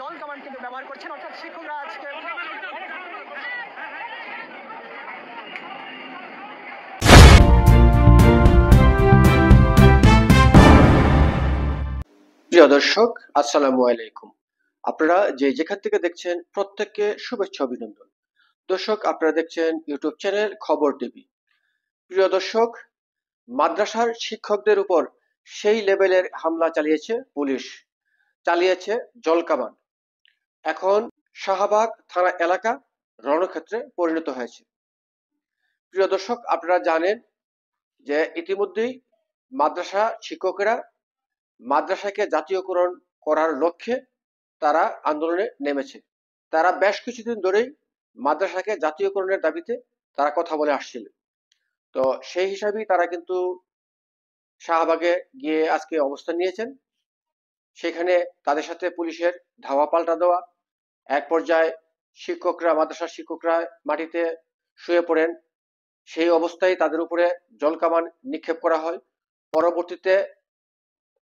জল কামান কিন্তু ব্যবহার করছেন, অর্থাৎ শিক্ষকরা আজকে প্রিয় দর্শক, আসসালামু আলাইকুম। আপনারা যেখান থেকে দেখছেন প্রত্যেককে শুভেচ্ছা অভিনন্দন। দর্শক, আপনারা দেখছেন ইউটিউব চ্যানেল খবর টিভি। প্রিয় দর্শক, মাদ্রাসার শিক্ষকদের উপর সেই লেভেলের হামলা চালিয়েছে পুলিশ, চালিয়েছে জলকামান। এখন শাহবাগ থানা এলাকা রণক্ষেত্রে পরিণত হয়েছে। প্রিয় দর্শক, আপনারা জানেন যে ইতিমধ্যেই মাদ্রাসা শিক্ষকেরা মাদ্রাসাকে জাতীয়করণ করার লক্ষ্যে তারা আন্দোলনে নেমেছে। তারা বেশ কিছুদিন ধরেই মাদ্রাসাকে জাতীয়করণের দাবিতে তারা কথা বলে আসছিল। তো সেই হিসাবেই তারা কিন্তু শাহবাগে গিয়ে আজকে অবস্থান নিয়েছেন। সেখানে তাদের সাথে পুলিশের ধাওয়া পাল্টা দেওয়া, এক পর্যায়ে মাদ্রাসার শিক্ষকরা মাটিতে শুয়ে পড়েন। সেই অবস্থায় তাদের উপরে জলকামান নিক্ষেপ করা হয়। পরবর্তীতে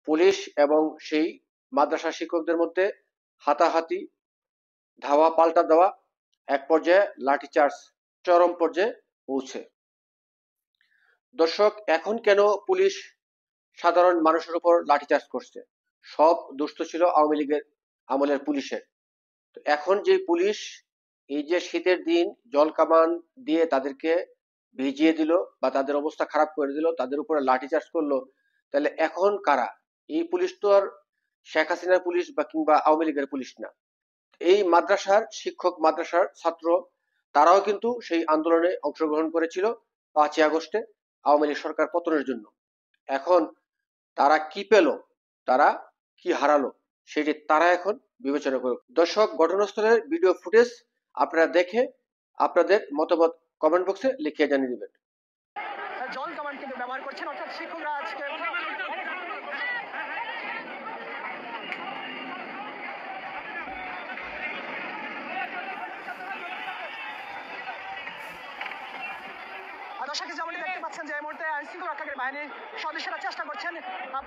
পুলিশ এবং সেই মাদ্রাসা শিক্ষকদের মধ্যে হাতাহাতি, ধাওয়া পাল্টা দেওয়া, এক পর্যায়ে লাঠিচার্জ চরম পর্যায়ে পৌঁছে। দর্শক, এখন কেন পুলিশ সাধারণ মানুষের উপর লাঠিচার্জ করছে? সব দুষ্ট ছিল আওয়ামী লীগের আমলের পুলিশের। তো এখন যে পুলিশ এই যে শীতের দিন জলকামান দিয়ে তাদেরকে ভিজিয়ে দিল বা তাদের অবস্থা খারাপ করে দিল, তাদের উপরে লাঠিচার্জ করলো, তাহলে এখন কারা? এই পুলিশ তো আর শেখ হাসিনার পুলিশ বা কিংবা আওয়ামী লীগের পুলিশ না। এই মাদ্রাসার শিক্ষক, মাদ্রাসার ছাত্র, তারাও কিন্তু সেই আন্দোলনে অংশগ্রহণ করেছিল 5ই আগস্টে আওয়ামী লীগ সরকার পতনের জন্য। এখন তারা কি পেল, তারা কি হারালো, সেটি তারা এখন বিবেচনা করুক। দর্শক, ঘটনাস্থলের ভিডিও ফুটেজ আপনারা দেখে আপনাদের মতামত কমেন্ট বক্সে লিখে জানিয়ে দিবেন। জল কামান কিন্তু ব্যবহার করছেন, অর্থাৎ শিক্ষকরা আজকে দর্শক যেমন দেখতে পাচ্ছেন যে এই মুহূর্তে আইন শৃঙ্খলা রক্ষাকারী বাহিনীর সদস্যরা চেষ্টা করছেন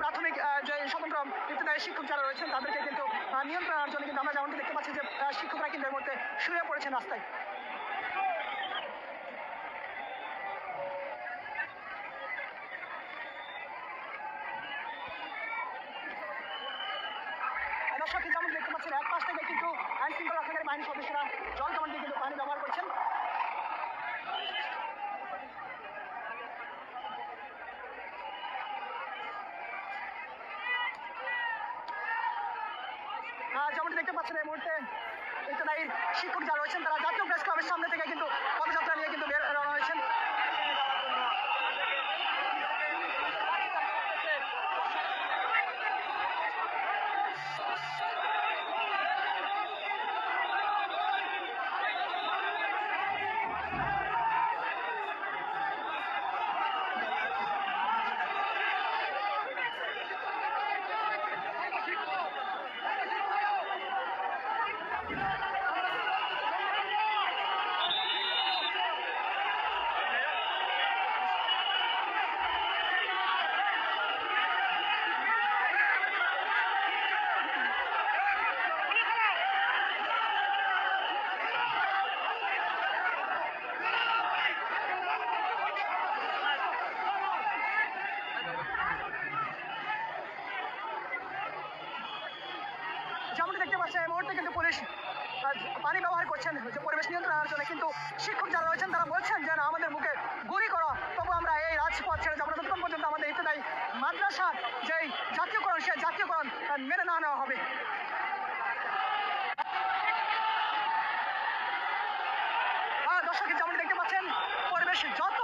প্রাথমিক যে স্বতন্ত্র ইবতদায়ী শিক্ষক যারা রয়েছেন তাদেরকে কিন্তু নিয়ন্ত্রণ আনার জন্য। কিন্তু আমরা যেমনটি দেখতে পাচ্ছি যে শিক্ষকরা কিন্তু এই মুহূর্তে শুয়ে পড়েছেন রাস্তায়। দর্শক যেমন দেখতে পাচ্ছেন এক পাশ থেকে কিন্তু আইন শৃঙ্খলা রক্ষাকারী বাহিনীর সদস্যরা জল কামান দিয়ে কিন্তু পানি ব্যবহার করছেন। যেমনটি দেখতে পাচ্ছেন এই মুহূর্তে ইবতদায়ী শিক্ষক যারা রয়েছেন তারা জাতীয় প্রেস ক্লাবের সামনে থেকে কিন্তু পদযাত্রা নিয়ে কিন্তু বের রওনা হয়েছেন। যেমনটি দেখতে পাচ্ছেন এই মুহূর্তে কিন্তু পুলিশ পানি ব্যবহার করছেন যে পরিবেশ নিয়ন্ত্রণ আনার জন্য। কিন্তু শিক্ষক যারা রয়েছেন তারা বলছেন যে না, আমাদের মুখে গুলি করো, তবু আমরা এই রাজপথ ছেড়ে যাবো না যতক্ষণ পর্যন্ত আমাদের ইবতদায়ী মাদ্রাসার যে জাতীয়করণ, সেই জাতীয়করণ মেনে না নেওয়া হবে। দর্শক যেমনটি দেখতে পাচ্ছেন পরিবেশ যত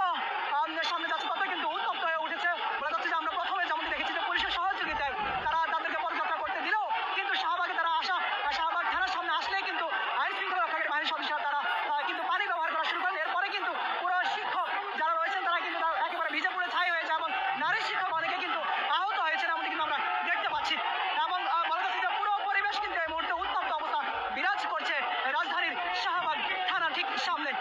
সামনে যাচ্ছে তত কিন্তু উত্তপ্ত হয়ে উঠেছে। বলা যাচ্ছে যে আমরা প্রথমে যেমনটি দেখেছি যে পুলিশের সহযোগিতায় তারা তাদেরকে পদযাত্রা করতে দিলেও কিন্তু শাহবাগে তারা শাহবাগ থানার সামনে আসলেই কিন্তু আইন শৃঙ্খলা রক্ষাকারী বাহিনীর সদস্যরা তারা কিন্তু পানি ব্যবহার করা শুরু করেন। এরপরে কিন্তু পুরো শিক্ষক যারা রয়েছেন তারা কিন্তু একেবারে ভিজে পুড়ে ছাই হয়েছে এবং নারী শিক্ষক অনেকে কিন্তু আহত হয়েছেন এমনটি কিন্তু আমরা দেখতে পাচ্ছি। এবং বলা যাচ্ছে যে পুরো পরিবেশ কিন্তু এই মুহূর্তে উত্তপ্ত অবস্থা বিরাজ করছে রাজধানীর শাহবাগ থানা ঠিক সামনে।